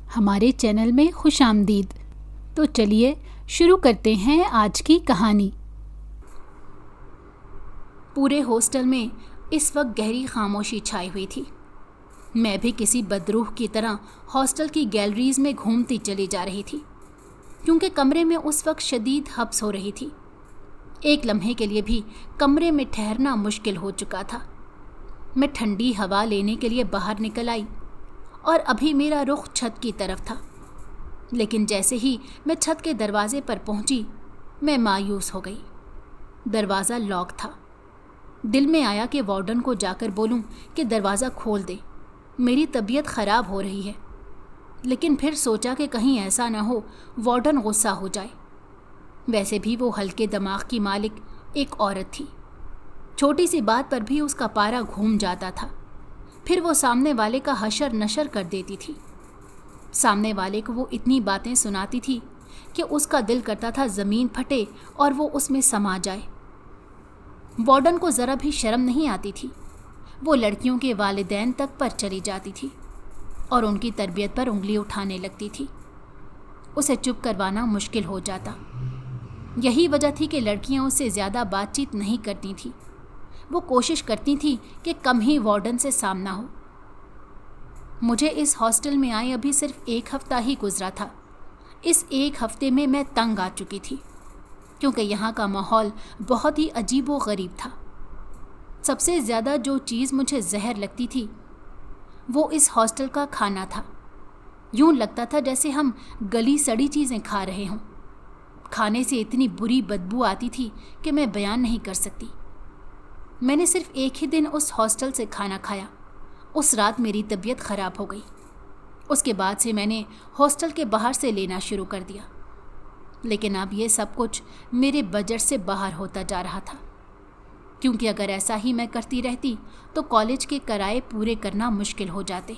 हमारे चैनल में खुश आमदीद। तो चलिए शुरू करते हैं आज की कहानी। पूरे हॉस्टल में इस वक्त गहरी खामोशी छाई हुई थी। मैं भी किसी बदरूह की तरह हॉस्टल की गैलरीज में घूमती चली जा रही थी, क्योंकि कमरे में उस वक्त शदीद हब्स हो रही थी। एक लम्हे के लिए भी कमरे में ठहरना मुश्किल हो चुका था। मैं ठंडी हवा लेने के लिए बाहर निकल आई और अभी मेरा रुख छत की तरफ था, लेकिन जैसे ही मैं छत के दरवाजे पर पहुंची, मैं मायूस हो गई। दरवाज़ा लॉक था। दिल में आया कि वार्डन को जाकर बोलूं कि दरवाज़ा खोल दे, मेरी तबीयत ख़राब हो रही है। लेकिन फिर सोचा कि कहीं ऐसा ना हो वार्डन गुस्सा हो जाए। वैसे भी वो हल्के दिमाग की मालिक एक औरत थी। छोटी सी बात पर भी उसका पारा घूम जाता था। फिर वो सामने वाले का हशर नशर कर देती थी। सामने वाले को वो इतनी बातें सुनाती थी कि उसका दिल करता था ज़मीन फटे और वो उसमें समा जाए। वार्डन को ज़रा भी शर्म नहीं आती थी। वो लड़कियों के वालिदैन तक पर चली जाती थी और उनकी तरबियत पर उंगली उठाने लगती थी। उसे चुप करवाना मुश्किल हो जाता। यही वजह थी कि लड़कियां उससे ज़्यादा बातचीत नहीं करती थीं। वो कोशिश करती थी कि कम ही वार्डन से सामना हो। मुझे इस हॉस्टल में आए अभी सिर्फ एक हफ़्ता ही गुजरा था। इस एक हफ़्ते में मैं तंग आ चुकी थी, क्योंकि यहाँ का माहौल बहुत ही अजीब व गरीब था। सबसे ज़्यादा जो चीज़ मुझे जहर लगती थी वो इस हॉस्टल का खाना था। यूँ लगता था जैसे हम गली सड़ी चीज़ें खा रहे हों। खाने से इतनी बुरी बदबू आती थी कि मैं बयान नहीं कर सकती। मैंने सिर्फ एक ही दिन उस हॉस्टल से खाना खाया। उस रात मेरी तबीयत ख़राब हो गई। उसके बाद से मैंने हॉस्टल के बाहर से लेना शुरू कर दिया, लेकिन अब ये सब कुछ मेरे बजट से बाहर होता जा रहा था, क्योंकि अगर ऐसा ही मैं करती रहती तो कॉलेज के किराए पूरे करना मुश्किल हो जाते।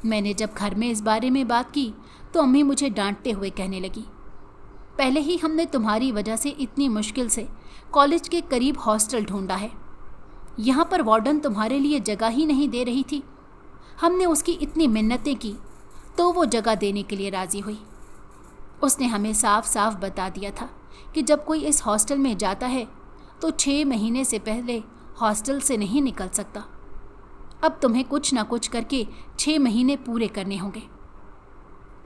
मैंने जब घर में इस बारे में बात की तो अम्मी मुझे डांटते हुए कहने लगी, पहले ही हमने तुम्हारी वजह से इतनी मुश्किल से कॉलेज के करीब हॉस्टल ढूंढा है। यहाँ पर वार्डन तुम्हारे लिए जगह ही नहीं दे रही थी। हमने उसकी इतनी मिन्नतें की तो वो जगह देने के लिए राज़ी हुई। उसने हमें साफ साफ बता दिया था कि जब कोई इस हॉस्टल में जाता है तो 6 महीने से पहले हॉस्टल से नहीं निकल सकता। अब तुम्हें कुछ ना कुछ करके 6 महीने पूरे करने होंगे।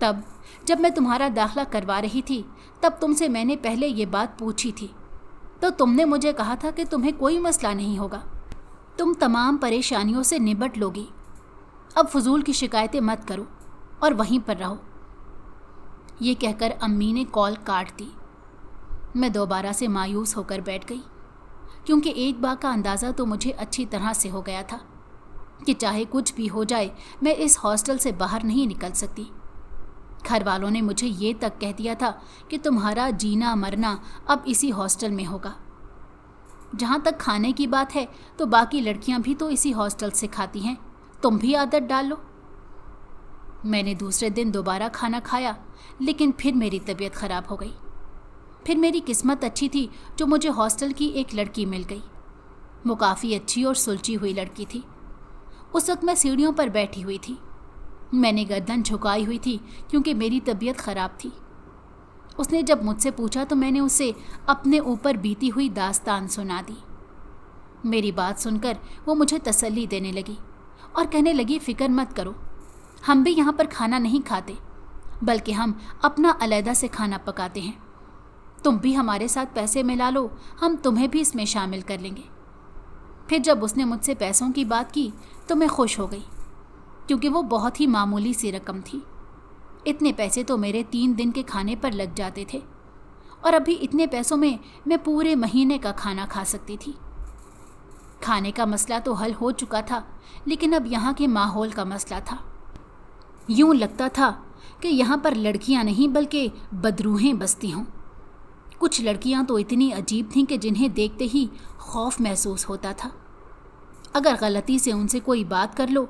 तब जब मैं तुम्हारा दाखिला करवा रही थी तब तुमसे मैंने पहले ये बात पूछी थी, तो तुमने मुझे कहा था कि तुम्हें कोई मसला नहीं होगा, तुम तमाम परेशानियों से निपट लोगी। अब फजूल की शिकायतें मत करो और वहीं पर रहो। ये कहकर अम्मी ने कॉल काट दी। मैं दोबारा से मायूस होकर बैठ गई, क्योंकि एक बात का अंदाज़ा तो मुझे अच्छी तरह से हो गया था कि चाहे कुछ भी हो जाए मैं इस हॉस्टल से बाहर नहीं निकल सकती। घर वालों ने मुझे ये तक कह दिया था कि तुम्हारा जीना मरना अब इसी हॉस्टल में होगा। जहाँ तक खाने की बात है तो बाकी लड़कियाँ भी तो इसी हॉस्टल से खाती हैं, तुम भी आदत डाल लो। मैंने दूसरे दिन दोबारा खाना खाया, लेकिन फिर मेरी तबीयत ख़राब हो गई। फिर मेरी किस्मत अच्छी थी जो मुझे हॉस्टल की एक लड़की मिल गई। वो काफ़ी अच्छी और सुलझी हुई लड़की थी। उस वक्त मैं सीढ़ियों पर बैठी हुई थी। मैंने गर्दन झुकाई हुई थी क्योंकि मेरी तबीयत ख़राब थी। उसने जब मुझसे पूछा तो मैंने उसे अपने ऊपर बीती हुई दास्तान सुना दी। मेरी बात सुनकर वो मुझे तसल्ली देने लगी और कहने लगी, फ़िक्र मत करो, हम भी यहाँ पर खाना नहीं खाते, बल्कि हम अपना अलहदा से खाना पकाते हैं। तुम भी हमारे साथ पैसे मिला लो, हम तुम्हें भी इसमें शामिल कर लेंगे। फिर जब उसने मुझसे पैसों की बात की तो मैं खुश हो गई, क्योंकि वो बहुत ही मामूली सी रकम थी। इतने पैसे तो मेरे 3 दिन के खाने पर लग जाते थे, और अभी इतने पैसों में मैं पूरे महीने का खाना खा सकती थी। खाने का मसला तो हल हो चुका था, लेकिन अब यहाँ के माहौल का मसला था। यूँ लगता था कि यहाँ पर लड़कियाँ नहीं बल्कि बदरूहें बसती हों। कुछ लड़कियाँ तो इतनी अजीब थीं कि जिन्हें देखते ही खौफ महसूस होता था। अगर गलती से उनसे कोई बात कर लो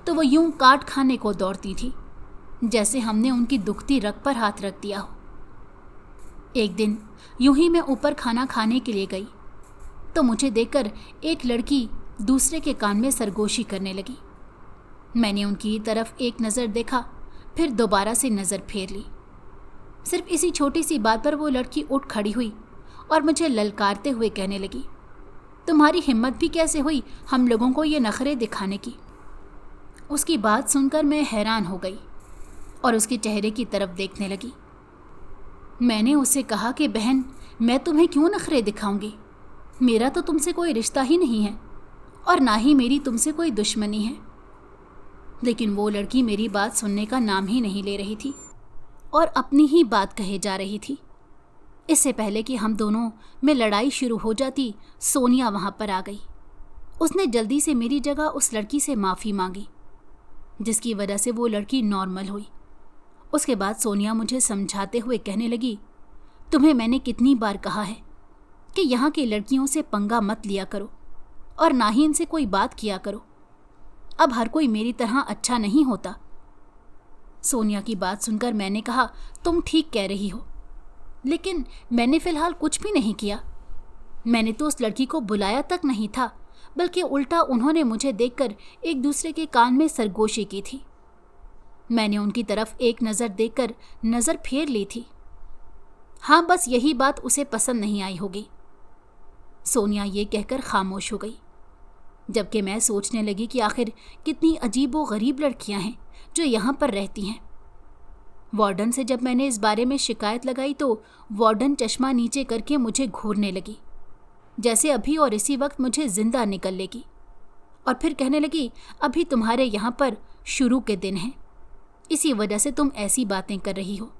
तो वो यूं काट खाने को दौड़ती थी, जैसे हमने उनकी दुखती रग पर हाथ रख दिया हो। एक दिन यूं ही मैं ऊपर खाना खाने के लिए गई तो मुझे देखकर एक लड़की दूसरे के कान में सरगोशी करने लगी। मैंने उनकी तरफ एक नज़र देखा फिर दोबारा से नज़र फेर ली। सिर्फ इसी छोटी सी बात पर वो लड़की उठ खड़ी हुई और मुझे ललकारते हुए कहने लगी, तुम्हारी हिम्मत भी कैसे हुई हम लोगों को ये नखरे दिखाने की। उसकी बात सुनकर मैं हैरान हो गई और उसके चेहरे की तरफ देखने लगी। मैंने उससे कहा कि बहन, मैं तुम्हें क्यों नखरे दिखाऊंगी, मेरा तो तुमसे कोई रिश्ता ही नहीं है और ना ही मेरी तुमसे कोई दुश्मनी है। लेकिन वो लड़की मेरी बात सुनने का नाम ही नहीं ले रही थी और अपनी ही बात कहे जा रही थी। इससे पहले कि हम दोनों में लड़ाई शुरू हो जाती, सोनिया वहाँ पर आ गई। उसने जल्दी से मेरी जगह उस लड़की से माफ़ी मांगी, जिसकी वजह से वो लड़की नॉर्मल हुई। उसके बाद सोनिया मुझे समझाते हुए कहने लगी, तुम्हें मैंने कितनी बार कहा है कि यहाँ की लड़कियों से पंगा मत लिया करो और ना ही इनसे कोई बात किया करो। अब हर कोई मेरी तरह अच्छा नहीं होता। सोनिया की बात सुनकर मैंने कहा, तुम ठीक कह रही हो, लेकिन मैंने फ़िलहाल कुछ भी नहीं किया। मैंने तो उस लड़की को बुलाया तक नहीं था, बल्कि उल्टा उन्होंने मुझे देखकर एक दूसरे के कान में सरगोशी की थी। मैंने उनकी तरफ एक नज़र देखकर नज़र फेर ली थी। हाँ, बस यही बात उसे पसंद नहीं आई होगी। सोनिया ये कहकर खामोश हो गई, जबकि मैं सोचने लगी कि आखिर कितनी अजीब व गरीब लड़कियां हैं जो यहाँ पर रहती हैं। वार्डन से जब मैंने इस बारे में शिकायत लगाई तो वार्डन चश्मा नीचे करके मुझे घूरने लगी, जैसे अभी और इसी वक्त मुझे जिंदा निकल लेगी, और फिर कहने लगी, अभी तुम्हारे यहाँ पर शुरू के दिन हैं, इसी वजह से तुम ऐसी बातें कर रही हो।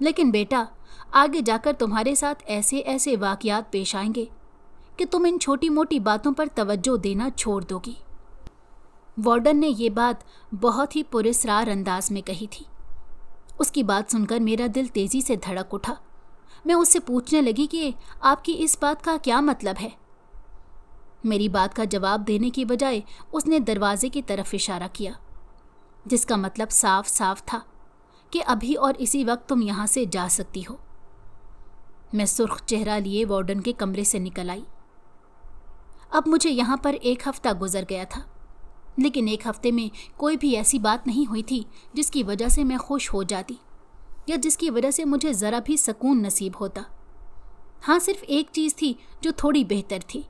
लेकिन बेटा, आगे जाकर तुम्हारे साथ ऐसे ऐसे वाक़यात पेश आएंगे कि तुम इन छोटी मोटी बातों पर तवज्जो देना छोड़ दोगी। वार्डन ने ये बात बहुत ही पुरस्कार अंदाज में कही थी। उसकी बात सुनकर मेरा दिल तेज़ी से धड़क उठा। मैं उससे पूछने लगी कि आपकी इस बात का क्या मतलब है। मेरी बात का जवाब देने की बजाय उसने दरवाजे की तरफ इशारा किया, जिसका मतलब साफ साफ था कि अभी और इसी वक्त तुम यहाँ से जा सकती हो। मैं सुर्ख चेहरा लिए वार्डन के कमरे से निकल आई। अब मुझे यहाँ पर 1 हफ्ता गुजर गया था, लेकिन 1 हफ्ते में कोई भी ऐसी बात नहीं हुई थी जिसकी वजह से मैं खुश हो जाती या जिसकी वजह से मुझे ज़रा भी सुकून नसीब होता। हाँ, सिर्फ एक चीज़ थी जो थोड़ी बेहतर थी।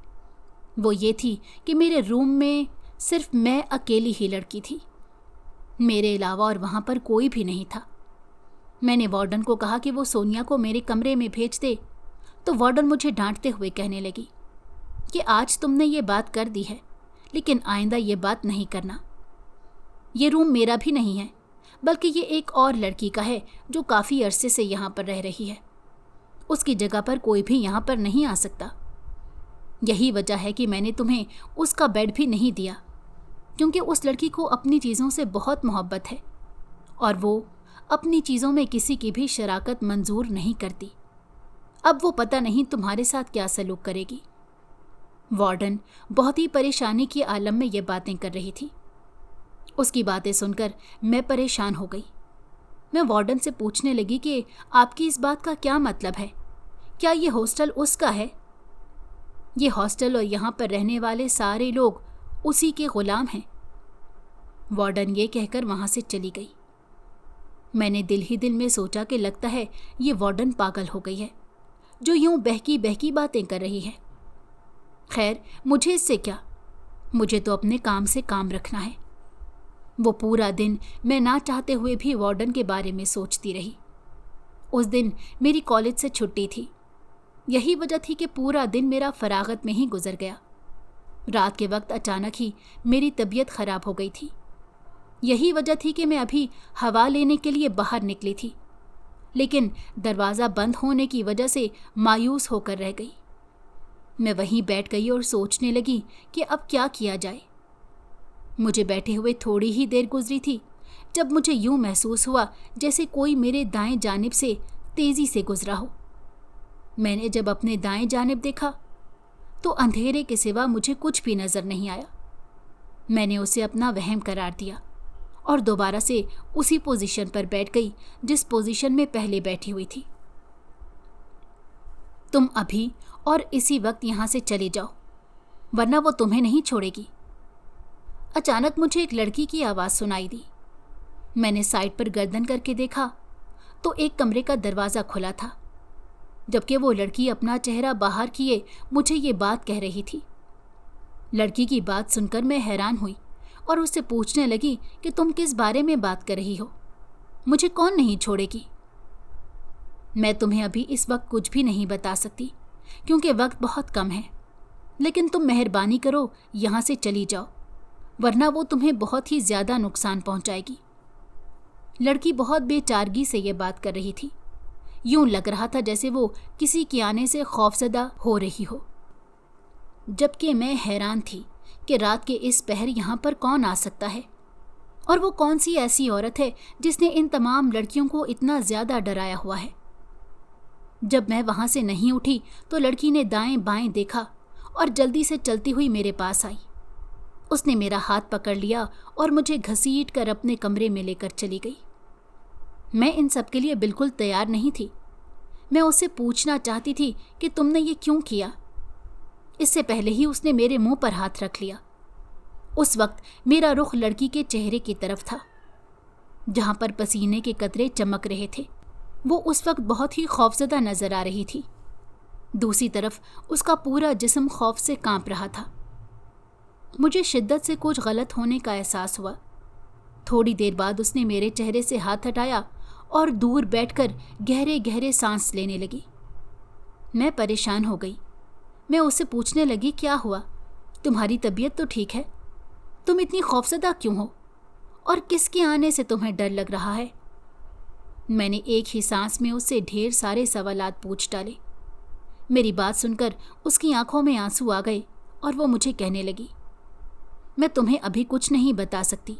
वो ये थी कि मेरे रूम में सिर्फ मैं अकेली ही लड़की थी, मेरे अलावा और वहाँ पर कोई भी नहीं था। मैंने वार्डन को कहा कि वो सोनिया को मेरे कमरे में भेज दे, तो वार्डन मुझे डांटते हुए कहने लगी कि आज तुमने ये बात कर दी है, लेकिन आइंदा ये बात नहीं करना। ये रूम मेरा भी नहीं है, बल्कि ये एक और लड़की का है जो काफ़ी अरसे से यहाँ पर रह रही है। उसकी जगह पर कोई भी यहाँ पर नहीं आ सकता। यही वजह है कि मैंने तुम्हें उसका बेड भी नहीं दिया, क्योंकि उस लड़की को अपनी चीज़ों से बहुत मोहब्बत है और वो अपनी चीज़ों में किसी की भी शराकत मंजूर नहीं करती। अब वो पता नहीं तुम्हारे साथ क्या सलूक करेगी। वार्डन बहुत ही परेशानी के आलम में ये बातें कर रही थी। उसकी बातें सुनकर मैं परेशान हो गई। मैं वार्डन से पूछने लगी कि आपकी इस बात का क्या मतलब है? क्या ये हॉस्टल उसका है? ये हॉस्टल और यहाँ पर रहने वाले सारे लोग उसी के गुलाम हैं। वार्डन ये कहकर वहाँ से चली गई। मैंने दिल ही दिल में सोचा कि लगता है ये वार्डन पागल हो गई है, जो यूं बहकी बहकी बातें कर रही है। खैर, मुझे इससे क्या, मुझे तो अपने काम से काम रखना है। वो पूरा दिन मैं ना चाहते हुए भी वार्डन के बारे में सोचती रही। उस दिन मेरी कॉलेज से छुट्टी थी। यही वजह थी कि पूरा दिन मेरा फरागत में ही गुजर गया। रात के वक्त अचानक ही मेरी तबीयत ख़राब हो गई थी। यही वजह थी कि मैं अभी हवा लेने के लिए बाहर निकली थी, लेकिन दरवाज़ा बंद होने की वजह से मायूस होकर रह गई। मैं वहीं बैठ गई और सोचने लगी कि अब क्या किया जाए। मुझे बैठे हुए थोड़ी ही देर गुजरी थी जब मुझे यूं महसूस हुआ जैसे कोई मेरे दाएं जानिब से तेज़ी से गुजरा हो। मैंने जब अपने दाएं जानिब देखा तो अंधेरे के सिवा मुझे कुछ भी नज़र नहीं आया। मैंने उसे अपना वहम करार दिया और दोबारा से उसी पोजीशन पर बैठ गई जिस पोजीशन में पहले बैठी हुई थी। तुम अभी और इसी वक्त यहाँ से चले जाओ, वरना वो तुम्हें नहीं छोड़ेगी। अचानक मुझे एक लड़की की आवाज़ सुनाई दी। मैंने साइड पर गर्दन करके देखा तो एक कमरे का दरवाज़ा खुला था, जबकि वो लड़की अपना चेहरा बाहर किए मुझे ये बात कह रही थी। लड़की की बात सुनकर मैं हैरान हुई और उससे पूछने लगी कि तुम किस बारे में बात कर रही हो, मुझे कौन नहीं छोड़ेगी। मैं तुम्हें अभी इस वक्त कुछ भी नहीं बता सकती क्योंकि वक्त बहुत कम है, लेकिन तुम मेहरबानी करो यहाँ से चली जाओ, वरना वो तुम्हें बहुत ही ज़्यादा नुकसान पहुँचाएगी। लड़की बहुत बेचारगी से ये बात कर रही थी। यूं लग रहा था जैसे वो किसी के आने से खौफजदा हो रही हो, जबकि मैं हैरान थी कि रात के इस पहर यहाँ पर कौन आ सकता है और वो कौन सी ऐसी औरत है जिसने इन तमाम लड़कियों को इतना ज़्यादा डराया हुआ है। जब मैं वहाँ से नहीं उठी तो लड़की ने दाएं बाएं देखा और जल्दी से चलती हुई मेरे पास आई। उसने मेरा हाथ पकड़ लिया और मुझे घसीट कर अपने कमरे में लेकर चली गई। मैं इन सब के लिए बिल्कुल तैयार नहीं थी। मैं उससे पूछना चाहती थी कि तुमने ये क्यों किया। इससे पहले ही उसने मेरे मुंह पर हाथ रख लिया। उस वक्त मेरा रुख लड़की के चेहरे की तरफ था, जहां पर पसीने के कतरे चमक रहे थे। वो उस वक्त बहुत ही खौफजदा नजर आ रही थी। दूसरी तरफ उसका पूरा जिस्म खौफ से कांप रहा था। मुझे शिद्दत से कुछ गलत होने का एहसास हुआ। थोड़ी देर बाद उसने मेरे चेहरे से हाथ हटाया और दूर बैठकर गहरे गहरे सांस लेने लगी। मैं परेशान हो गई। मैं उससे पूछने लगी, क्या हुआ, तुम्हारी तबीयत तो ठीक है, तुम इतनी खौफजदा क्यों हो और किसके आने से तुम्हें डर लग रहा है। मैंने एक ही सांस में उससे ढेर सारे सवालात पूछ डाले। मेरी बात सुनकर उसकी आंखों में आंसू आ गए और वो मुझे कहने लगी, मैं तुम्हें अभी कुछ नहीं बता सकती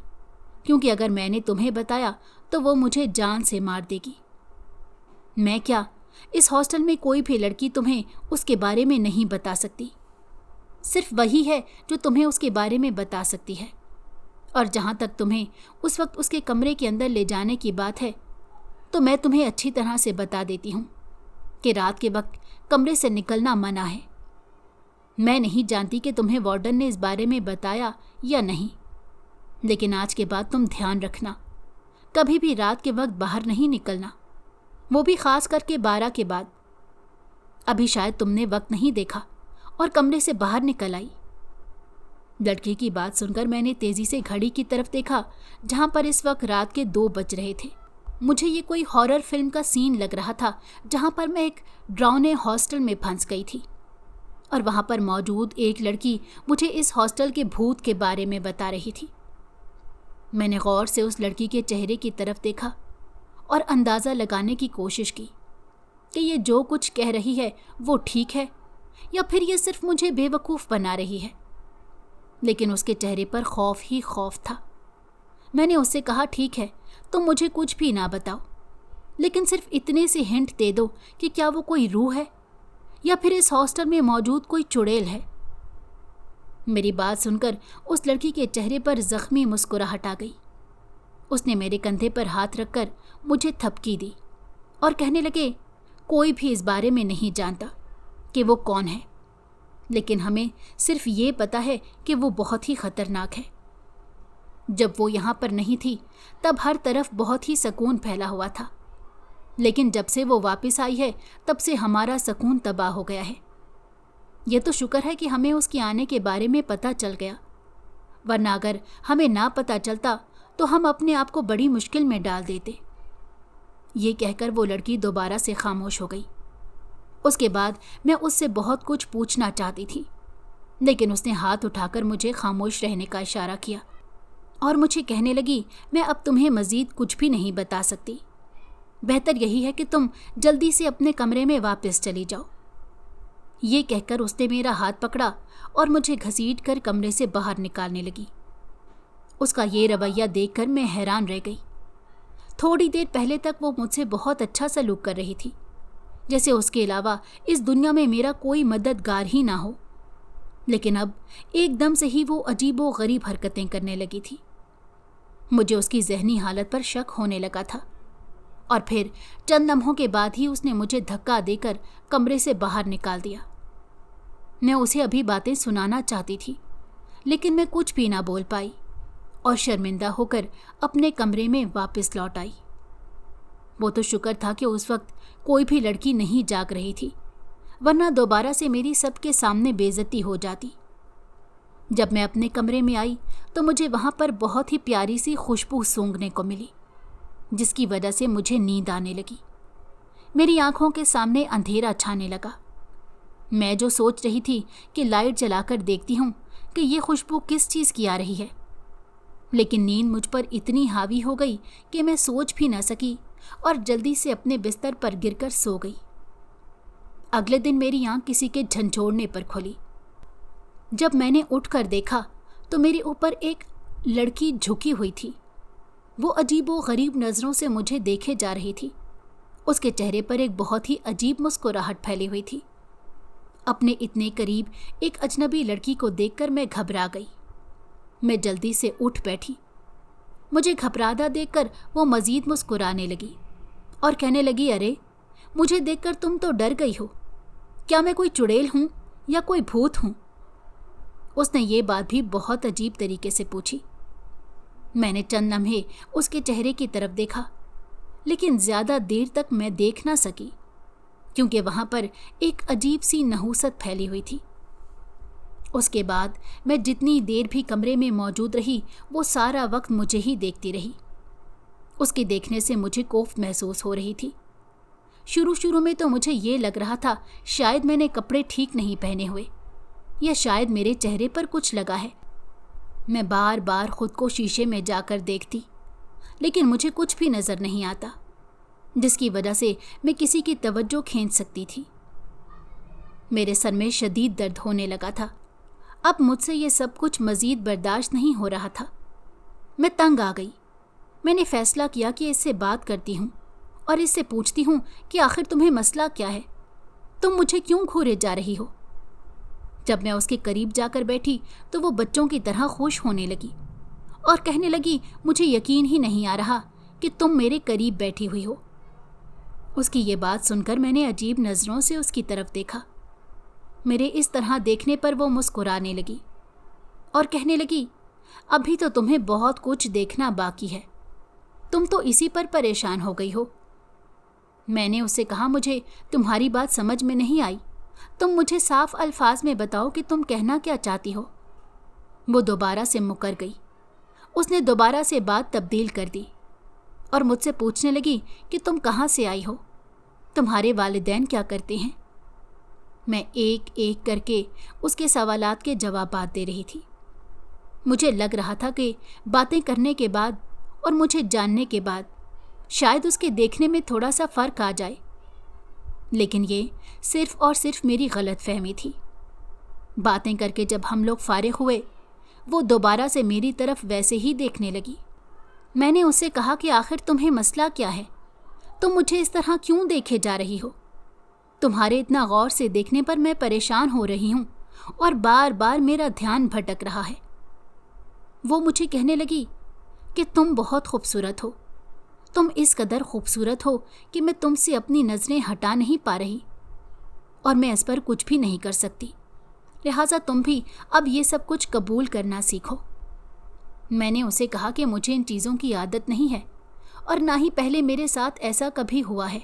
क्योंकि अगर मैंने तुम्हें बताया तो वो मुझे जान से मार देगी। मैं क्या, इस हॉस्टल में कोई भी लड़की तुम्हें उसके बारे में नहीं बता सकती। सिर्फ वही है जो तुम्हें उसके बारे में बता सकती है। और जहाँ तक तुम्हें उस वक्त उसके कमरे के अंदर ले जाने की बात है, तो मैं तुम्हें अच्छी तरह से बता देती हूँ कि रात के वक्त कमरे से निकलना मना है। मैं नहीं जानती कि तुम्हें वार्डन ने इस बारे में बताया या नहीं, लेकिन आज के बाद तुम ध्यान रखना, कभी भी रात के वक्त बाहर नहीं निकलना, वो भी खास करके 12 के बाद। अभी शायद तुमने वक्त नहीं देखा और कमरे से बाहर निकल आई। लड़की की बात सुनकर मैंने तेजी से घड़ी की तरफ देखा, जहां पर इस वक्त रात के 2 बज रहे थे। मुझे ये कोई हॉरर फिल्म का सीन लग रहा था, जहां पर मैं एक डरावने हॉस्टल में फंस गई थी और वहां पर मौजूद एक लड़की मुझे इस हॉस्टल के भूत के बारे में बता रही थी। मैंने गौर से उस लड़की के चेहरे की तरफ देखा और अंदाज़ा लगाने की कोशिश की कि ये जो कुछ कह रही है वो ठीक है या फिर ये सिर्फ मुझे बेवकूफ़ बना रही है, लेकिन उसके चेहरे पर खौफ ही खौफ था। मैंने उससे कहा, ठीक है, तुम मुझे कुछ भी ना बताओ, लेकिन सिर्फ इतने से हिंट दे दो कि क्या वो कोई रूह है या फिर इस हॉस्टल में मौजूद कोई चुड़ैल है। मेरी बात सुनकर उस लड़की के चेहरे पर जख्मी मुस्कुराहट आ गई। उसने मेरे कंधे पर हाथ रखकर मुझे थपकी दी और कहने लगे, कोई भी इस बारे में नहीं जानता कि वो कौन है, लेकिन हमें सिर्फ ये पता है कि वो बहुत ही खतरनाक है। जब वो यहाँ पर नहीं थी तब हर तरफ बहुत ही सुकून फैला हुआ था, लेकिन जब से वो वापस आई है तब से हमारा सुकून तबाह हो गया है। ये तो शुक्र है कि हमें उसके आने के बारे में पता चल गया, वरना अगर हमें ना पता चलता तो हम अपने आप को बड़ी मुश्किल में डाल देते। ये कहकर वो लड़की दोबारा से खामोश हो गई। उसके बाद मैं उससे बहुत कुछ पूछना चाहती थी, लेकिन उसने हाथ उठाकर मुझे खामोश रहने का इशारा किया और मुझे कहने लगी, मैं अब तुम्हें मज़ीद कुछ भी नहीं बता सकती। बेहतर यही है कि तुम जल्दी से अपने कमरे में वापस चली जाओ। ये कहकर उसने मेरा हाथ पकड़ा और मुझे घसीट कर कमरे से बाहर निकालने लगी। उसका ये रवैया देखकर मैं हैरान रह गई। थोड़ी देर पहले तक वो मुझसे बहुत अच्छा सलूक कर रही थी, जैसे उसके अलावा इस दुनिया में मेरा कोई मददगार ही ना हो, लेकिन अब एकदम से ही वो अजीबो गरीब हरकतें करने लगी थी। मुझे उसकी जहनी हालत पर शक होने लगा था और फिर चंद लम्हों के बाद ही उसने मुझे धक्का देकर कमरे से बाहर निकाल दिया। मैं उसे अभी बातें सुनाना चाहती थी, लेकिन मैं कुछ भी ना बोल पाई और शर्मिंदा होकर अपने कमरे में वापस लौट आई। वो तो शुक्र था कि उस वक्त कोई भी लड़की नहीं जाग रही थी, वरना दोबारा से मेरी सबके सामने बेइज्जती हो जाती। जब मैं अपने कमरे में आई तो मुझे वहाँ पर बहुत ही प्यारी सी खुशबू सूंघने को मिली, जिसकी वजह से मुझे नींद आने लगी। मेरी आंखों के सामने अंधेरा छाने लगा। मैं जो सोच रही थी कि लाइट जलाकर देखती हूँ कि ये खुशबू किस चीज़ की आ रही है, लेकिन नींद मुझ पर इतनी हावी हो गई कि मैं सोच भी न सकी और जल्दी से अपने बिस्तर पर गिरकर सो गई। अगले दिन मेरी आंख किसी के झंझोड़ने पर खुली। जब मैंने उठकर देखा तो मेरे ऊपर एक लड़की झुकी हुई थी। वो अजीबो-गरीब नज़रों से मुझे देखे जा रही थी। उसके चेहरे पर एक बहुत ही अजीब मुस्कुराहट फैली हुई थी। अपने इतने करीब एक अजनबी लड़की को देखकर मैं घबरा गई। मैं जल्दी से उठ बैठी। मुझे घबराता देखकर वो मज़ीद मुस्कुराने लगी और कहने लगी, अरे मुझे देखकर तुम तो डर गई हो, क्या मैं कोई चुड़ैल हूँ या कोई भूत हूँ? उसने ये बात भी बहुत अजीब तरीके से पूछी। मैंने चंद लम्हे उसके चेहरे की तरफ देखा, लेकिन ज़्यादा देर तक मैं देख ना सकी, क्योंकि वहाँ पर एक अजीब सी नहूसत फैली हुई थी। उसके बाद मैं जितनी देर भी कमरे में मौजूद रही, वो सारा वक्त मुझे ही देखती रही। उसके देखने से मुझे खौफ महसूस हो रही थी। शुरू में तो मुझे ये लग रहा था शायद मैंने कपड़े ठीक नहीं पहने हुए, या शायद मेरे चेहरे पर कुछ लगा है। मैं बार बार खुद को शीशे में जाकर देखती, लेकिन मुझे कुछ भी नज़र नहीं आता, जिसकी वजह से मैं किसी की तवज्जो खींच सकती थी। मेरे सर में शदीद दर्द होने लगा था। अब मुझसे ये सब कुछ मज़ीद बर्दाश्त नहीं हो रहा था। मैं तंग आ गई। मैंने फ़ैसला किया कि इससे बात करती हूँ और इससे पूछती हूँ कि आखिर तुम्हें मसला क्या है, तुम मुझे क्यों घूरे जा रही हो? जब मैं उसके करीब जाकर बैठी तो वो बच्चों की तरह खुश होने लगी और कहने लगी, मुझे यकीन ही नहीं आ रहा कि तुम मेरे करीब बैठी हुई हो। उसकी ये बात सुनकर मैंने अजीब नज़रों से उसकी तरफ देखा। मेरे इस तरह देखने पर वो मुस्कुराने लगी और कहने लगी, अभी तो तुम्हें बहुत कुछ देखना बाकी है, तुम तो इसी पर परेशान हो गई हो। मैंने उससे कहा, मुझे तुम्हारी बात समझ में नहीं आई, तुम मुझे साफ अल्फाज में बताओ कि तुम कहना क्या चाहती हो। वो दोबारा से मुकर गई। उसने दोबारा से बात तब्दील कर दी और मुझसे पूछने लगी कि तुम कहाँ से आई हो, तुम्हारे वालिदैन क्या करते हैं। मैं एक एक करके उसके सवालात के जवाबात दे रही थी। मुझे लग रहा था कि बातें करने के बाद और मुझे जानने के बाद शायद उसके देखने में थोड़ा सा फ़र्क आ जाए, लेकिन ये सिर्फ़ और सिर्फ मेरी गलत फहमी थी। बातें करके जब हम लोग फारिग हुए, वो दोबारा से मेरी तरफ वैसे ही देखने लगी। मैंने उससे कहा कि आखिर तुम्हें मसला क्या है, तुम मुझे इस तरह क्यों देखे जा रही हो? तुम्हारे इतना गौर से देखने पर मैं परेशान हो रही हूँ और बार बार मेरा ध्यान भटक रहा है। वो मुझे कहने लगी कि तुम बहुत खूबसूरत हो, तुम इस कदर खूबसूरत हो कि मैं तुमसे अपनी नज़रें हटा नहीं पा रही और मैं इस पर कुछ भी नहीं कर सकती, लिहाजा तुम भी अब ये सब कुछ कबूल करना सीखो। मैंने उसे कहा कि मुझे इन चीज़ों की आदत नहीं है और ना ही पहले मेरे साथ ऐसा कभी हुआ है,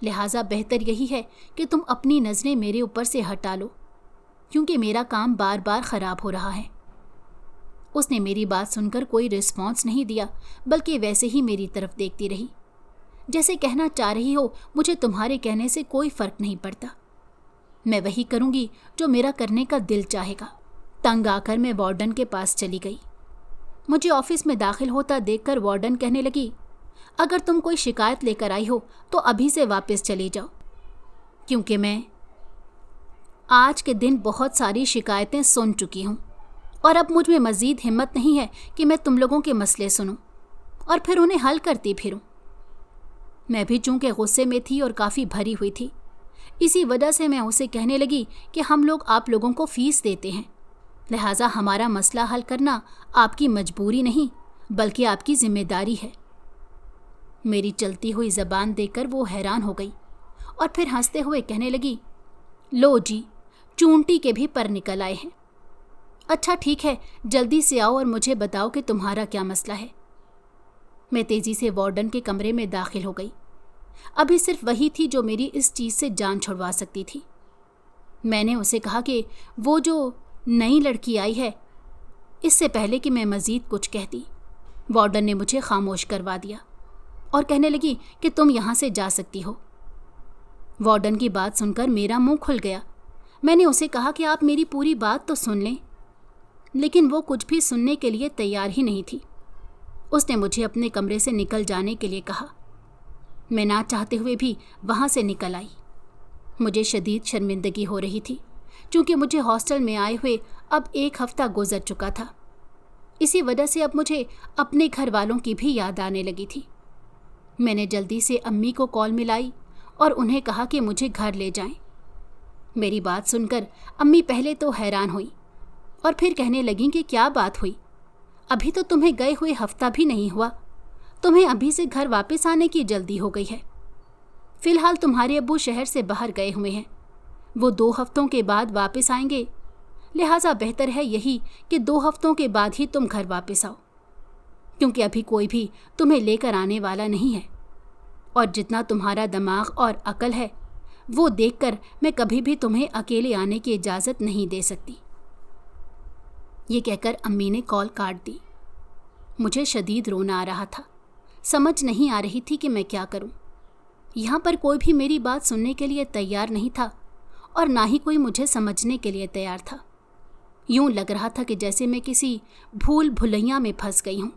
लिहाजा बेहतर यही है कि तुम अपनी नज़रें मेरे ऊपर से हटा लो, क्योंकि मेरा काम बार बार ख़राब हो रहा है। उसने मेरी बात सुनकर कोई रिस्पॉन्स नहीं दिया, बल्कि वैसे ही मेरी तरफ देखती रही, जैसे कहना चाह रही हो, मुझे तुम्हारे कहने से कोई फ़र्क नहीं पड़ता, मैं वही करूँगी जो मेरा करने का दिल चाहेगा। तंग आकर मैं वार्डन के पास चली गई। मुझे ऑफिस में दाखिल होता देखकर वार्डन कहने लगी, अगर तुम कोई शिकायत लेकर आई हो तो अभी से वापस चली जाओ, क्योंकि मैं आज के दिन बहुत सारी शिकायतें सुन चुकी हूँ और अब मुझ में मज़ीद हिम्मत नहीं है कि मैं तुम लोगों के मसले सुनूं और फिर उन्हें हल करती फिरूं। मैं भी चूँकि गुस्से में थी और काफ़ी भरी हुई थी, इसी वजह से मैं उसे कहने लगी कि हम लोग आप लोगों को फ़ीस देते हैं, लिहाजा हमारा मसला हल करना आपकी मजबूरी नहीं बल्कि आपकी ज़िम्मेदारी है। मेरी चलती हुई ज़बान देखकर वो हैरान हो गई और फिर हंसते हुए कहने लगी, लो जी, चूंटी के भी पर निकल आए हैं। اچھا ٹھیک ہے، جلدی سے آؤ اور مجھے بتاؤ کہ تمہارا کیا مسئلہ ہے۔ میں تیزی سے وارڈن کے کمرے میں داخل ہو گئی۔ ابھی صرف وہی تھی جو میری اس چیز سے جان چھڑوا سکتی تھی۔ میں نے اسے کہا کہ وہ جو نئی لڑکی آئی ہے، اس سے پہلے کہ میں مزید کچھ کہتی، وارڈن نے مجھے خاموش کروا دیا اور کہنے لگی کہ تم یہاں سے جا سکتی ہو۔ وارڈن کی بات سن کر میرا منہ کھل گیا۔ میں نے اسے کہا کہ آپ میری پوری بات تو سن لیں، لیکن وہ کچھ بھی سننے کے لیے تیار ہی نہیں تھی۔ اس نے مجھے اپنے کمرے سے نکل جانے کے لیے کہا۔ میں نہ چاہتے ہوئے بھی وہاں سے نکل آئی۔ مجھے شدید شرمندگی ہو رہی تھی، چونکہ مجھے ہاسٹل میں آئے ہوئے اب 1 ہفتہ گزر چکا تھا۔ اسی وجہ سے اب مجھے اپنے گھر والوں کی بھی یاد آنے لگی تھی۔ میں نے جلدی سے امی کو کال ملائی اور انہیں کہا کہ مجھے گھر لے جائیں۔ میری بات سن کر امی پہلے تو حیران ہوئی اور پھر کہنے لگیں کہ کیا بات ہوئی، ابھی تو تمہیں گئے ہوئے ہفتہ بھی نہیں ہوا، تمہیں ابھی سے گھر واپس آنے کی جلدی ہو گئی ہے۔ فی الحال تمہارے ابو شہر سے باہر گئے ہوئے ہیں، وہ 2 ہفتوں کے بعد واپس آئیں گے، لہٰذا بہتر ہے یہی کہ 2 ہفتوں کے بعد ہی تم گھر واپس آؤ، کیونکہ ابھی کوئی بھی تمہیں لے کر آنے والا نہیں ہے، اور جتنا تمہارا دماغ اور عقل ہے وہ دیکھ کر میں کبھی بھی تمہیں اکیلے آنے کی اجازت نہیں دے سکتی۔ یہ کہہ کر امی نے کال کاٹ دی۔ مجھے شدید رونا آ رہا تھا، سمجھ نہیں آ رہی تھی کہ میں کیا کروں۔ یہاں پر کوئی بھی میری بات سننے کے لیے تیار نہیں تھا اور نہ ہی کوئی مجھے سمجھنے کے لیے تیار تھا۔ یوں لگ رہا تھا کہ جیسے میں کسی بھول بھلیاں میں پھنس گئی ہوں،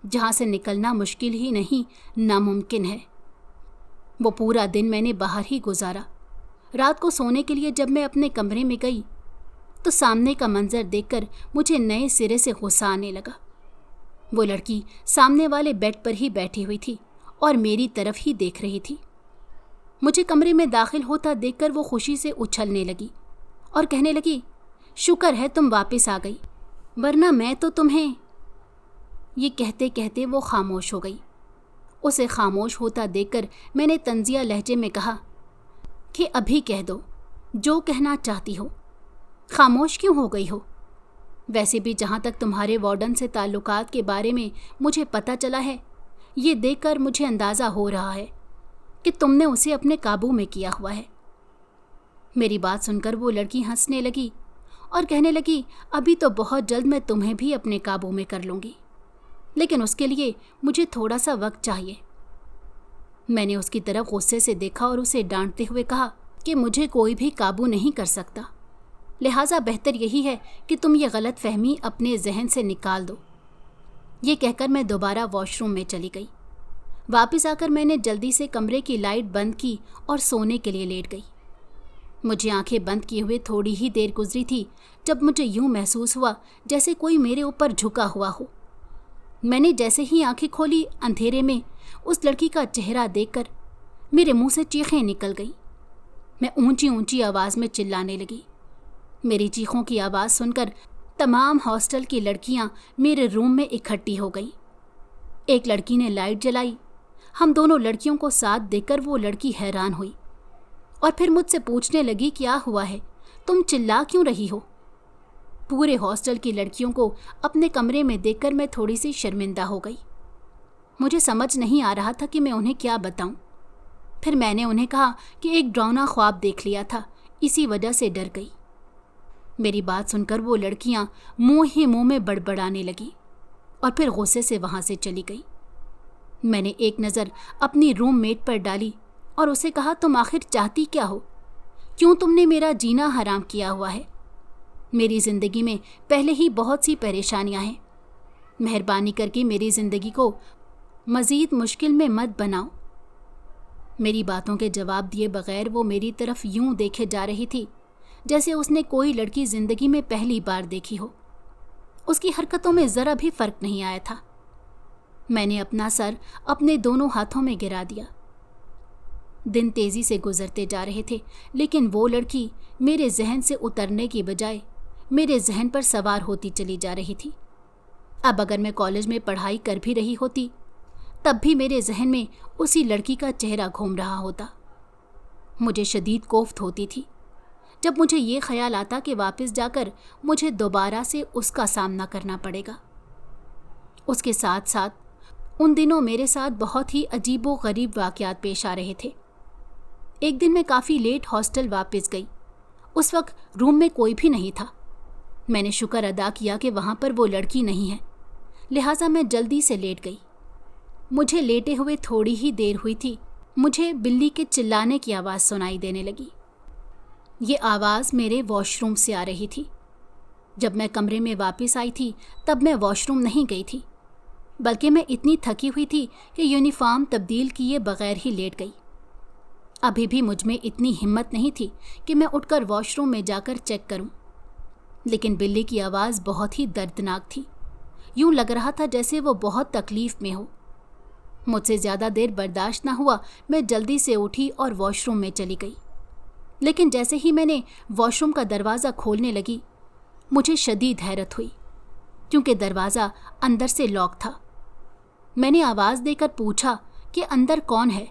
جہاں سے نکلنا مشکل ہی نہیں ناممکن ہے۔ وہ پورا دن میں نے باہر ہی گزارا۔ رات کو سونے کے لیے جب میں اپنے کمرے میں گئی تو سامنے کا منظر دیکھ کر مجھے نئے سرے سے غصہ آنے لگا۔ وہ لڑکی سامنے والے بیڈ پر ہی بیٹھی ہوئی تھی اور میری طرف ہی دیکھ رہی تھی۔ مجھے کمرے میں داخل ہوتا دیکھ کر وہ خوشی سے اچھلنے لگی اور کہنے لگی، شکر ہے تم واپس آ گئی، ورنہ میں تو تمہیں… یہ کہتے کہتے وہ خاموش ہو گئی۔ اسے خاموش ہوتا دیکھ کر میں نے طنزیہ لہجے میں کہا کہ ابھی کہہ دو جو کہنا چاہتی ہو، خاموش کیوں ہو گئی ہو؟ ویسے بھی جہاں تک تمہارے وارڈن سے تعلقات کے بارے میں مجھے پتہ چلا ہے، یہ دیکھ کر مجھے اندازہ ہو رہا ہے کہ تم نے اسے اپنے قابو میں کیا ہوا ہے۔ میری بات سن کر وہ لڑکی ہنسنے لگی اور کہنے لگی، ابھی تو بہت جلد میں تمہیں بھی اپنے قابو میں کر لوں گی، لیکن اس کے لیے مجھے تھوڑا سا وقت چاہیے۔ میں نے اس کی طرف غصے سے دیکھا اور اسے ڈانٹتے ہوئے کہا کہ مجھے کوئی بھی قابو نہیں کر سکتا، لہٰذا بہتر یہی ہے کہ تم یہ غلط فہمی اپنے ذہن سے نکال دو۔ یہ کہہ کر میں دوبارہ واش روم میں چلی گئی۔ واپس آ کر میں نے جلدی سے کمرے کی لائٹ بند کی اور سونے کے لیے لیٹ گئی۔ مجھے آنکھیں بند کیے ہوئے تھوڑی ہی دیر گزری تھی جب مجھے یوں محسوس ہوا جیسے کوئی میرے اوپر جھکا ہوا ہو۔ میں نے جیسے ہی آنکھیں کھولی، اندھیرے میں اس لڑکی کا چہرہ دیکھ کر میرے منہ سے چیخیں نکل گئیں۔ میں اونچی اونچی آواز میں چلانے لگی۔ میری چیخوں کی آواز سن کر تمام ہاسٹل کی لڑکیاں میرے روم میں اکٹھی ہو گئیں۔ ایک لڑکی نے لائٹ جلائی۔ ہم دونوں لڑکیوں کو ساتھ دیکھ کر وہ لڑکی حیران ہوئی اور پھر مجھ سے پوچھنے لگی، کیا ہوا ہے، تم چلا کیوں رہی ہو؟ پورے ہاسٹل کی لڑکیوں کو اپنے کمرے میں دیکھ کر میں تھوڑی سی شرمندہ ہو گئی۔ مجھے سمجھ نہیں آ رہا تھا کہ میں انہیں کیا بتاؤں۔ پھر میں نے انہیں کہا کہ ایک ڈراؤنا خواب دیکھ لیا تھا، اسی وجہ سے ڈر گئی۔ میری بات سن کر وہ لڑکیاں منہ ہی منہ میں بڑبڑانے لگیں اور پھر غصے سے وہاں سے چلی گئی۔ میں نے ایک نظر اپنی روم میٹ پر ڈالی اور اسے کہا، تم آخر چاہتی کیا ہو؟ کیوں تم نے میرا جینا حرام کیا ہوا ہے؟ میری زندگی میں پہلے ہی بہت سی پریشانیاں ہیں، مہربانی کر کے میری زندگی کو مزید مشکل میں مت بناؤ۔ میری باتوں کے جواب دیے بغیر وہ میری طرف یوں دیکھے جا رہی تھی جیسے اس نے کوئی لڑکی زندگی میں پہلی بار دیکھی ہو۔ اس کی حرکتوں میں ذرا بھی فرق نہیں آیا تھا۔ میں نے اپنا سر اپنے دونوں ہاتھوں میں گرا دیا۔ دن تیزی سے گزرتے جا رہے تھے، لیکن وہ لڑکی میرے ذہن سے اترنے کی بجائے میرے ذہن پر سوار ہوتی چلی جا رہی تھی۔ اب اگر میں کالج میں پڑھائی کر بھی رہی ہوتی، تب بھی میرے ذہن میں اسی لڑکی کا چہرہ گھوم رہا ہوتا۔ مجھے شدید کوفت ہوتی تھی، जब मुझे ये ख्याल आता कि वापस जाकर मुझे दोबारा से उसका सामना करना पड़ेगा। उसके साथ साथ उन दिनों मेरे साथ बहुत ही अजीबो-गरीब वाक़यात पेश आ रहे थे। एक दिन मैं काफ़ी लेट हॉस्टल वापस गई। उस वक्त रूम में कोई भी नहीं था। मैंने शुक्र अदा किया कि वहाँ पर वो लड़की नहीं है, लिहाजा मैं जल्दी से लेट गई। मुझे लेटे हुए थोड़ी ही देर हुई थी, मुझे बिल्ली के चिल्लाने की आवाज़ सुनाई देने लगी। ये आवाज़ मेरे वॉशरूम से आ रही थी। जब मैं कमरे में वापस आई थी तब मैं वॉशरूम नहीं गई थी, बल्कि मैं इतनी थकी हुई थी कि यूनिफॉर्म तब्दील किए बगैर ही लेट गई। अभी भी मुझ में इतनी हिम्मत नहीं थी कि मैं उठकर वॉशरूम में जाकर चेक करूं, लेकिन बिल्ली की आवाज़ बहुत ही दर्दनाक थी। यूं लग रहा था जैसे वो बहुत तकलीफ़ में हो। मुझसे ज़्यादा देर बर्दाश्त ना हुआ, मैं जल्दी से उठी और वॉशरूम में चली गई। लेकिन जैसे ही मैंने वॉशरूम का दरवाज़ा खोलने लगी, मुझे शदीद हैरत हुई, क्योंकि दरवाज़ा अंदर से लॉक था। मैंने आवाज़ देकर पूछा कि अंदर कौन है।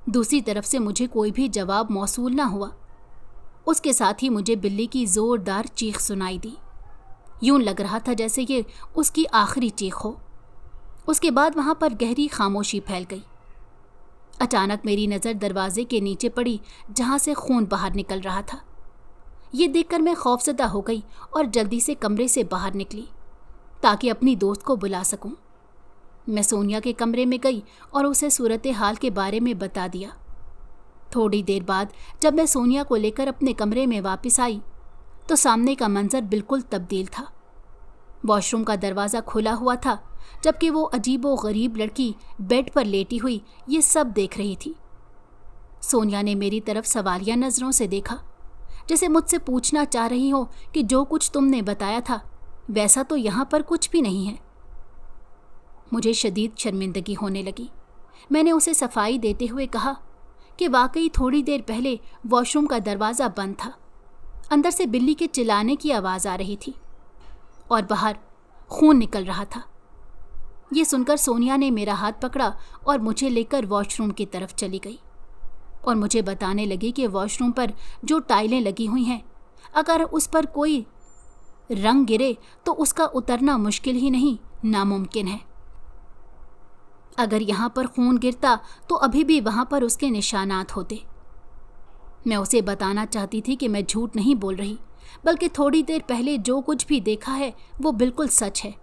दूसरी तरफ से मुझे कोई भी जवाब मौसूल ना हुआ। उसके साथ ही मुझे बिल्ली की ज़ोरदार चीख सुनाई दी। यूं लग रहा था जैसे ये उसकी आखिरी चीख हो। उसके बाद वहाँ पर गहरी खामोशी फैल गई। अचानक मेरी नज़र दरवाजे के नीचे पड़ी, जहाँ से खून बाहर निकल रहा था। ये देखकर मैं खौफजदा हो गई और जल्दी से कमरे से बाहर निकली ताकि अपनी दोस्त को बुला सकूं। मैं सोनिया के कमरे में गई और उसे सूरत हाल के बारे में बता दिया। थोड़ी देर बाद जब मैं सोनिया को लेकर अपने कमरे में वापस आई तो सामने का मंजर बिल्कुल तब्दील था। वॉशरूम का दरवाज़ा खुला हुआ था, जबकि वो अजीबो गरीब लड़की बेड पर लेटी हुई ये सब देख रही थी। सोनिया ने मेरी तरफ सवालिया नज़रों से देखा, जैसे मुझसे पूछना चाह रही हो कि जो कुछ तुमने बताया था वैसा तो यहाँ पर कुछ भी नहीं है। मुझे शदीद शर्मिंदगी होने लगी। मैंने उसे सफाई देते हुए कहा कि वाकई थोड़ी देर पहले वॉशरूम का दरवाज़ा बंद था। अंदर से बिल्ली के चिल्लाने की आवाज़ आ रही थी और बाहर खून निकल रहा था। ये सुनकर सोनिया ने मेरा हाथ पकड़ा और मुझे लेकर वॉशरूम की तरफ चली गई और मुझे बताने लगी कि वॉशरूम पर जो टाइलें लगी हुई हैं, अगर उस पर कोई रंग गिरे तो उसका उतरना मुश्किल ही नहीं, नामुमकिन है। अगर यहाँ पर खून गिरता तो अभी भी वहाँ पर उसके निशानात होते। मैं उसे बताना चाहती थी कि मैं झूठ नहीं बोल रही, बल्कि थोड़ी देर पहले जो कुछ भी देखा है वो बिल्कुल सच है।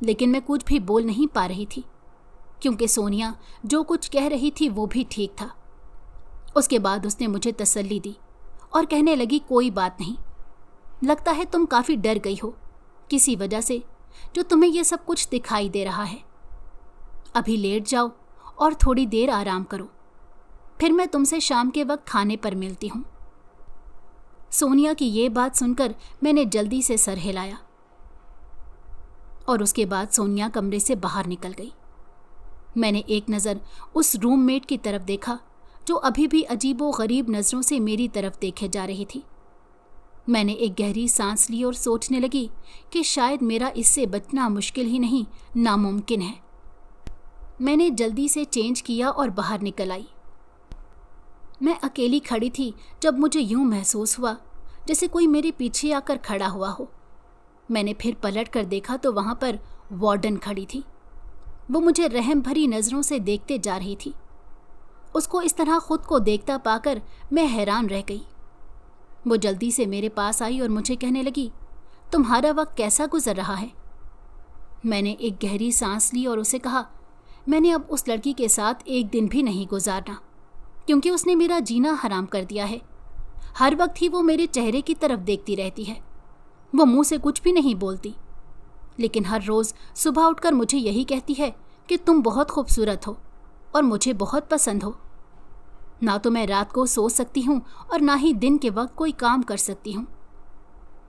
लेकिन मैं कुछ भी बोल नहीं पा रही थी, क्योंकि सोनिया जो कुछ कह रही थी वो भी ठीक था। उसके बाद उसने मुझे तसल्ली दी और कहने लगी, कोई बात नहीं, लगता है तुम काफ़ी डर गई हो किसी वजह से जो तुम्हें ये सब कुछ दिखाई दे रहा है। अभी लेट जाओ और थोड़ी देर आराम करो, फिर मैं तुमसे शाम के वक्त खाने पर मिलती हूँ। सोनिया की ये बात सुनकर मैंने जल्दी से सर हिलाया और उसके बाद सोनिया कमरे से बाहर निकल गई। मैंने एक नज़र उस रूममेट की तरफ देखा जो अभी भी अजीबो गरीब नज़रों से मेरी तरफ देखे जा रही थी। मैंने एक गहरी सांस ली और सोचने लगी कि शायद मेरा इससे बचना मुश्किल ही नहीं, नामुमकिन है। मैंने जल्दी से चेंज किया और बाहर निकल आई। मैं अकेली खड़ी थी जब मुझे यूं महसूस हुआ जैसे कोई मेरे पीछे आकर खड़ा हुआ हो। मैंने फिर पलट कर देखा तो वहाँ पर वार्डन खड़ी थी। वो मुझे रहम भरी नज़रों से देखते जा रही थी। उसको इस तरह खुद को देखता पाकर मैं हैरान रह गई। वो जल्दी से मेरे पास आई और मुझे कहने लगी, तुम्हारा वक्त कैसा गुजर रहा है? मैंने एक गहरी सांस ली और उसे कहा, मैंने अब उस लड़की के साथ एक दिन भी नहीं गुजारना, क्योंकि उसने मेरा जीना हराम कर दिया है। हर वक्त ही वो मेरे चेहरे की तरफ देखती रहती है। वो मुंह से कुछ भी नहीं बोलती, लेकिन हर रोज़ सुबह उठकर मुझे यही कहती है कि तुम बहुत खूबसूरत हो और मुझे बहुत पसंद हो। ना तो मैं रात को सो सकती हूँ और ना ही दिन के वक्त कोई काम कर सकती हूँ,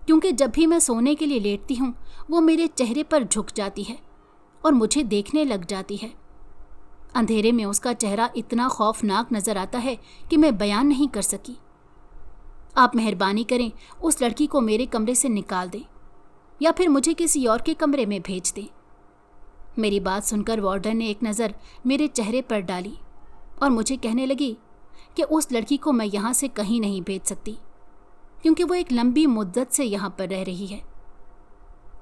क्योंकि जब भी मैं सोने के लिए लेटती हूँ वो मेरे चेहरे पर झुक जाती है और मुझे देखने लग जाती है। अंधेरे में उसका चेहरा इतना खौफनाक नज़र आता है कि मैं बयान नहीं कर सकी। आप मेहरबानी करें, उस लड़की को मेरे कमरे से निकाल दें या फिर मुझे किसी और के कमरे में भेज दें। मेरी बात सुनकर वार्डन ने एक नज़र मेरे चेहरे पर डाली और मुझे कहने लगी कि उस लड़की को मैं यहाँ से कहीं नहीं भेज सकती, क्योंकि वो एक लंबी मुद्दत से यहाँ पर रह रही है।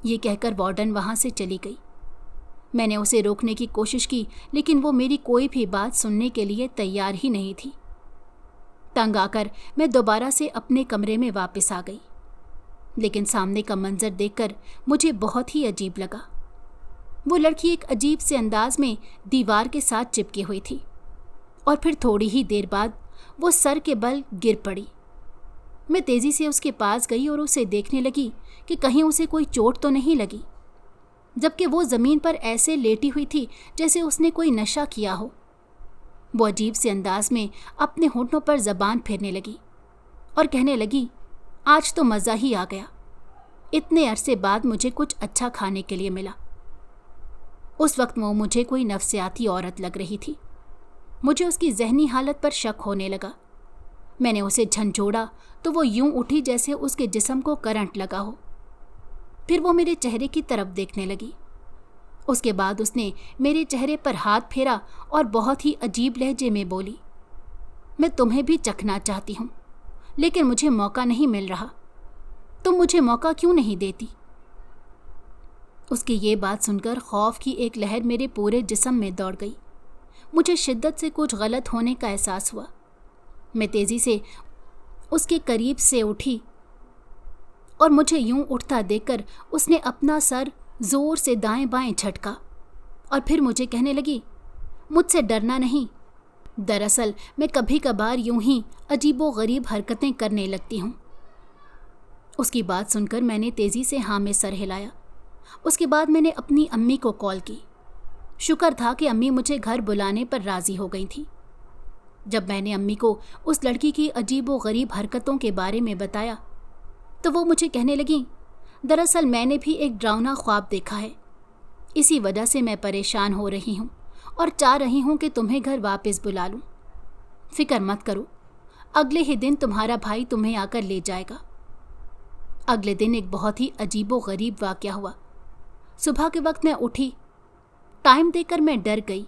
ये कहकर वार्डन वहाँ से चली गई। मैंने उसे रोकने की कोशिश की, लेकिन वो मेरी कोई भी बात सुनने के लिए तैयार ही नहीं थी। तंग आकर मैं दोबारा से अपने कमरे में वापस आ गई, लेकिन सामने का मंजर देखकर मुझे बहुत ही अजीब लगा। वो लड़की एक अजीब से अंदाज में दीवार के साथ चिपकी हुई थी और फिर थोड़ी ही देर बाद वो सर के बल गिर पड़ी। मैं तेज़ी से उसके पास गई और उसे देखने लगी कि कहीं उसे कोई चोट तो नहीं लगी, जबकि वो ज़मीन पर ऐसे लेटी हुई थी जैसे उसने कोई नशा किया हो। वो अजीब से अंदाज में अपने होठों पर ज़बान फेरने लगी और कहने लगी, आज तो मज़ा ही आ गया, इतने अरसे बाद मुझे कुछ अच्छा खाने के लिए मिला। उस वक्त वो मुझे कोई नफसियाती औरत लग रही थी। मुझे उसकी जहनी हालत पर शक होने लगा। मैंने उसे झंझोड़ा तो वो यूं उठी जैसे उसके जिस्म को करंट लगा हो। फिर वो मेरे चेहरे की तरफ देखने लगी। उसके बाद उसने मेरे चेहरे पर हाथ फेरा और बहुत ही अजीब लहजे में बोली, मैं तुम्हें भी चखना चाहती हूँ, लेकिन मुझे मौका नहीं मिल रहा। तुम मुझे मौका क्यों नहीं देती? उसकी ये बात सुनकर खौफ की एक लहर मेरे पूरे जिस्म में दौड़ गई। मुझे शिद्दत से कुछ गलत होने का एहसास हुआ। मैं तेज़ी से उसके करीब से उठी और मुझे यूं उठता देखकर उसने अपना सर ज़ोर से दाएं बाएं झटका और फिर मुझे कहने लगी, मुझसे डरना नहीं। दरअसल मैं कभी कभार यूं ही अजीबोगरीब हरकतें करने लगती हूँ। उसकी बात सुनकर मैंने तेज़ी से हाँ में सर हिलाया। उसके बाद मैंने अपनी अम्मी को कॉल की। शुक्र था कि अम्मी मुझे घर बुलाने पर राज़ी हो गई थी। जब मैंने अम्मी को उस लड़की की अजीबोगरीब हरकतों के बारे में बताया तो वो मुझे कहने लगी, दरअसल मैंने भी एक डरावना ख्वाब देखा है, इसी वजह से मैं परेशान हो रही हूँ और चाह रही हूँ कि तुम्हें घर वापस बुला लूँ। फिक्र मत करो, अगले ही दिन तुम्हारा भाई तुम्हें आकर ले जाएगा। अगले दिन एक बहुत ही अजीबोगरीब वाक़या हुआ। सुबह के वक्त मैं उठी। टाइम देखकर मैं डर गई,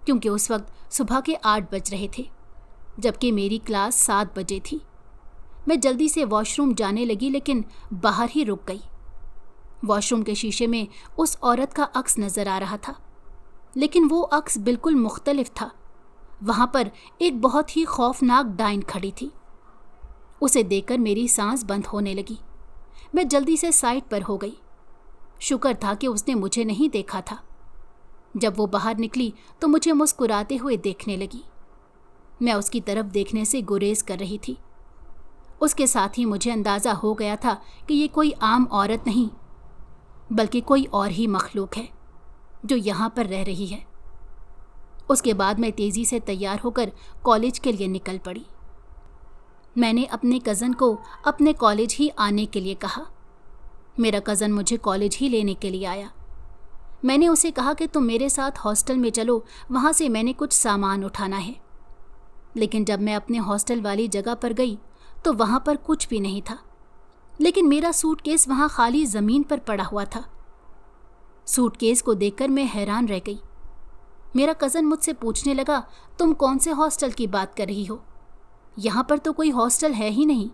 क्योंकि उस वक्त सुबह के 8 बज रहे थे, जबकि मेरी क्लास 7 बजे थी। मैं जल्दी से वॉशरूम जाने लगी, लेकिन बाहर ही रुक गई। वॉशरूम के शीशे में उस औरत का अक्स नज़र आ रहा था, लेकिन वो अक्स बिल्कुल मुख्तलिफ था। वहाँ पर एक बहुत ही खौफनाक डायन खड़ी थी। उसे देखकर मेरी सांस बंद होने लगी। मैं जल्दी से साइड पर हो गई। शुक्र था कि उसने मुझे नहीं देखा था। जब वो बाहर निकली तो मुझे मुस्कुराते हुए देखने लगी। मैं उसकी तरफ देखने से गुरेज कर रही थी। उसके साथ ही मुझे अंदाज़ा हो गया था कि ये कोई आम औरत नहीं, बल्कि कोई और ही मखलूक है जो यहाँ पर रह रही है। उसके बाद मैं तेज़ी से तैयार होकर कॉलेज के लिए निकल पड़ी। मैंने अपने कज़न को अपने कॉलेज ही आने के लिए कहा। मेरा कज़न मुझे कॉलेज ही लेने के लिए आया। मैंने उसे कहा कि तुम मेरे साथ हॉस्टल में चलो, वहाँ से मैंने कुछ सामान उठाना है। लेकिन जब मैं अपने हॉस्टल वाली जगह पर गई तो वहाँ पर कुछ भी नहीं था, लेकिन मेरा सूटकेस वहाँ खाली ज़मीन पर पड़ा हुआ था। सूटकेस को देखकर मैं हैरान रह गई। मेरा कज़न मुझसे पूछने लगा, तुम कौन से हॉस्टल की बात कर रही हो? यहाँ पर तो कोई हॉस्टल है ही नहीं।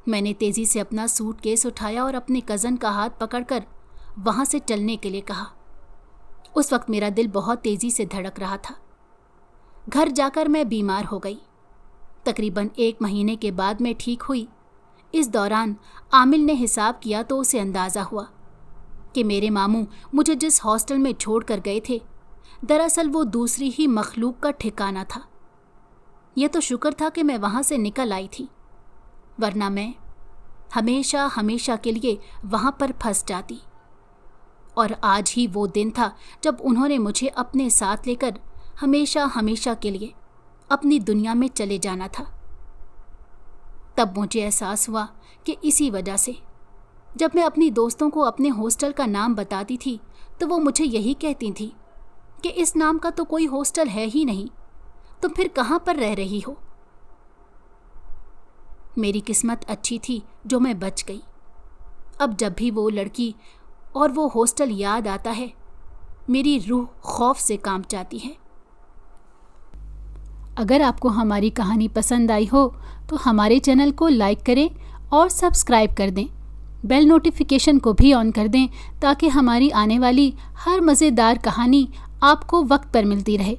मैंने तेज़ी से अपना सूटकेस उठाया और अपने कज़न का हाथ पकड़कर वहाँ से चलने के लिए कहा। उस वक्त मेरा दिल बहुत तेज़ी से धड़क रहा था। घर जाकर मैं बीमार हो गई। तकरीबन 1 महीने के बाद मैं ठीक हुई। इस दौरान आमिल ने हिसाब किया तो उसे अंदाज़ा हुआ कि मेरे मामू मुझे जिस हॉस्टल में छोड़ कर गए थे, दरअसल वो दूसरी ही मखलूक का ठिकाना था। यह तो शुक्र था कि मैं वहाँ से निकल आई थी, वरना मैं हमेशा हमेशा के लिए वहाँ पर फंस जाती। और आज ही वो दिन था जब उन्होंने मुझे अपने साथ लेकर हमेशा हमेशा के लिए अपनी दुनिया में चले जाना था। तब मुझे एहसास हुआ कि इसी वजह से जब मैं अपनी दोस्तों को अपने हॉस्टल का नाम बताती थी तो वो मुझे यही कहती थी कि इस नाम का तो कोई हॉस्टल है ही नहीं, तुम फिर कहाँ पर रह रही हो। मेरी किस्मत अच्छी थी जो मैं बच गई। अब जब भी वो लड़की और वो हॉस्टल याद आता है, मेरी रूह खौफ से कांप जाती है। اگر آپ کو ہماری کہانی پسند آئی ہو تو ہمارے چینل کو لائک کریں اور سبسکرائب کر دیں۔ بیل نوٹیفیکیشن کو بھی آن کر دیں تاکہ ہماری آنے والی ہر مزیدار کہانی آپ کو وقت پر ملتی رہے۔